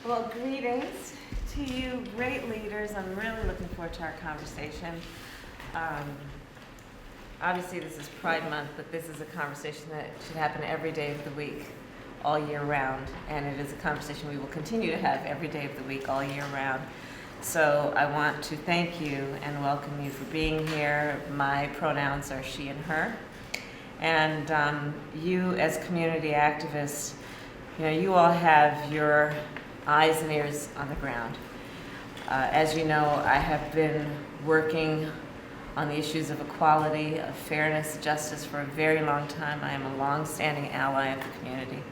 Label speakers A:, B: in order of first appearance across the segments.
A: Well, greetings to you, great leaders. I'm really looking forward to our conversation. Obviously, this is Pride Month, but this is a conversation that should happen every day of the week, all year round. And it is a conversation we will continue to have every day of the week, all year round. So I want to thank you and welcome you for being here. My pronouns are she and her. And you as community activists, you all have your eyes and ears on the ground. As you know, I have been working on the issues of equality, of fairness, justice for a very long time. I am a long-standing ally of the community,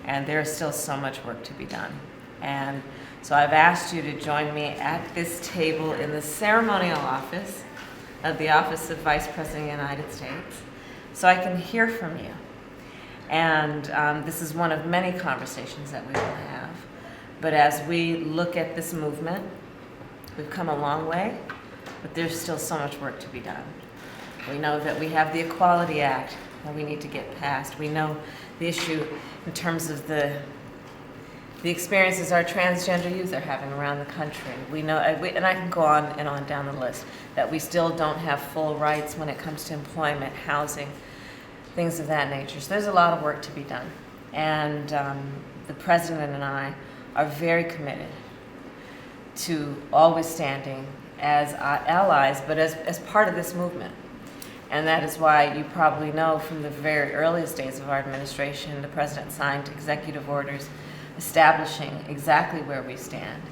A: and there is still so much work to be done. And so I've asked you to join me at this table in the ceremonial office of the Office of Vice President of the United States, so I can hear from you. And this is one of many conversations that we will have. But as we look at this movement, we've come a long way, but there's still so much work to be done. We know that we have the Equality Act that we need to get passed. We know the issue in terms of the experiences our transgender youth are having around the country. We know, and I can go on and on down the list, that we still don't have full rights when it comes to employment, housing, things of that nature. So there's a lot of work to be done. And the President and I are very committed to always standing as allies, but as part of this movement. And that is why you probably know from the very earliest days of our administration, the President signed executive orders establishing exactly where we stand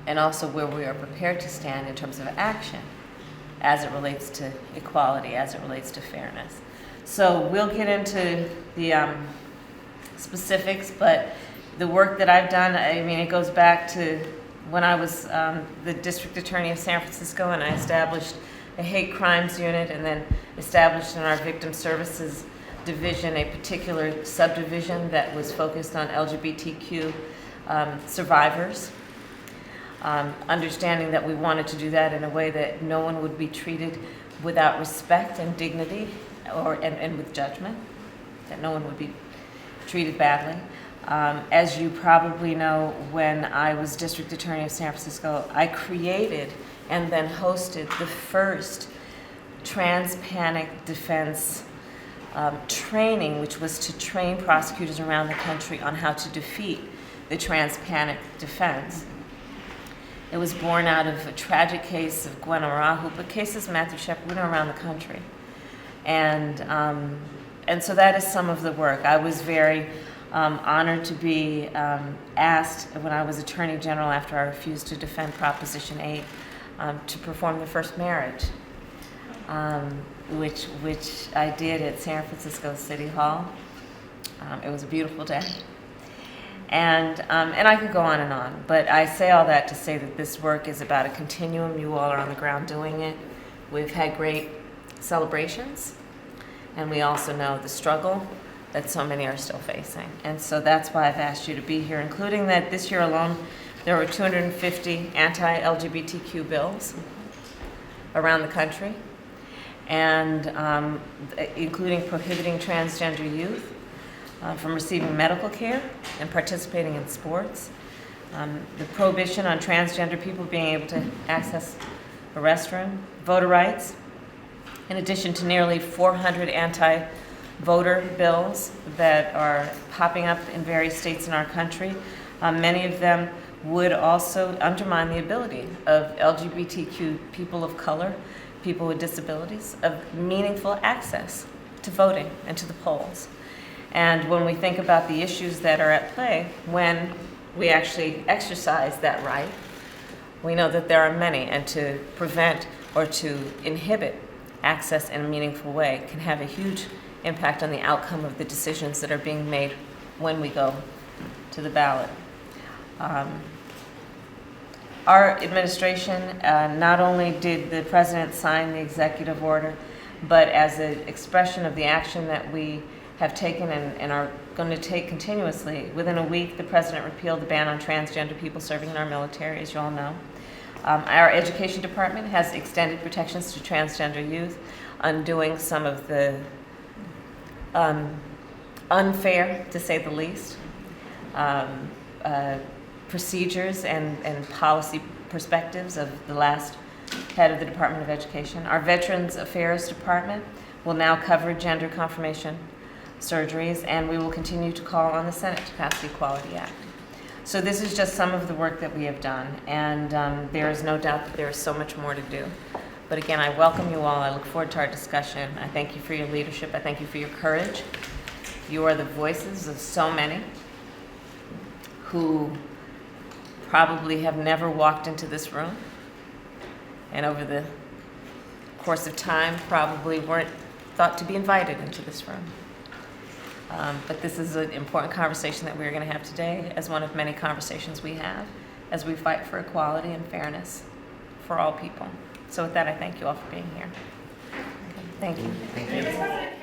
A: and also where we are prepared to stand in terms of action as it relates to equality, as it relates to fairness. So we'll get into the specifics, but the work that I've done, I mean, it goes back to when I was the District Attorney of San Francisco, and I established a hate crimes unit, and then established in our Victim Services Division a particular subdivision that was focused on LGBTQ survivors, understanding that we wanted to do that in a way that no one would be treated without respect and dignity, and with judgment, that no one would be treated badly. As you probably know, when I was District Attorney of San Francisco, I created and then hosted the first trans-panic defense training, which was to train prosecutors around the country on how to defeat the trans-panic defense. It was born out of a tragic case of Gwen Arahu, but cases of Matthew Shepard around the country. And so that is some of the work. I was very honored to be asked when I was Attorney General after I refused to defend Proposition 8 to perform the first marriage, which I did at San Francisco City Hall. It was a beautiful day. And I could go on and on, but I say all that to say that this work is about a continuum. You all are on the ground doing it. We've had great celebrations, and we also know the struggle that so many are still facing. And so that's why I've asked you to be here, including that this year alone, there were 250 anti-LGBTQ bills around the country, and including prohibiting transgender youth from receiving medical care and participating in sports, the prohibition on transgender people being able to access a restroom, voter rights, in addition to nearly 400 anti-voter bills that are popping up in various states in our country. Many of them would also undermine the ability of LGBTQ people of color, people with disabilities, of meaningful access to voting and to the polls. And when we think about the issues that are at play when we actually exercise that right, we know that there are many, and to prevent or to inhibit access in a meaningful way can have a huge impact on the outcome of the decisions that are being made when we go to the ballot. Our administration, not only did the President sign the executive order, but as an expression of the action that we have taken and are going to take continuously, within a week the President repealed the ban on transgender people serving in our military, as you all know. Our education department has extended protections to transgender youth, undoing some of the unfair, to say the least, procedures and policy perspectives of the last head of the Department of Education. Our Veterans Affairs Department will now cover gender confirmation surgeries, and we will continue to call on the Senate to pass the Equality Act. So this is just some of the work that we have done, and there is no doubt that there is so much more to do. But again, I welcome you all. I look forward to our discussion. I thank you for your leadership. I thank you for your courage. You are the voices of so many who probably have never walked into this room, and over the course of time probably weren't thought to be invited into this room. But this is an important conversation that we're going to have today, as one of many conversations we have as we fight for equality and fairness for all people. So with that, I thank you all for being here. Okay, thank you.
B: Thank you.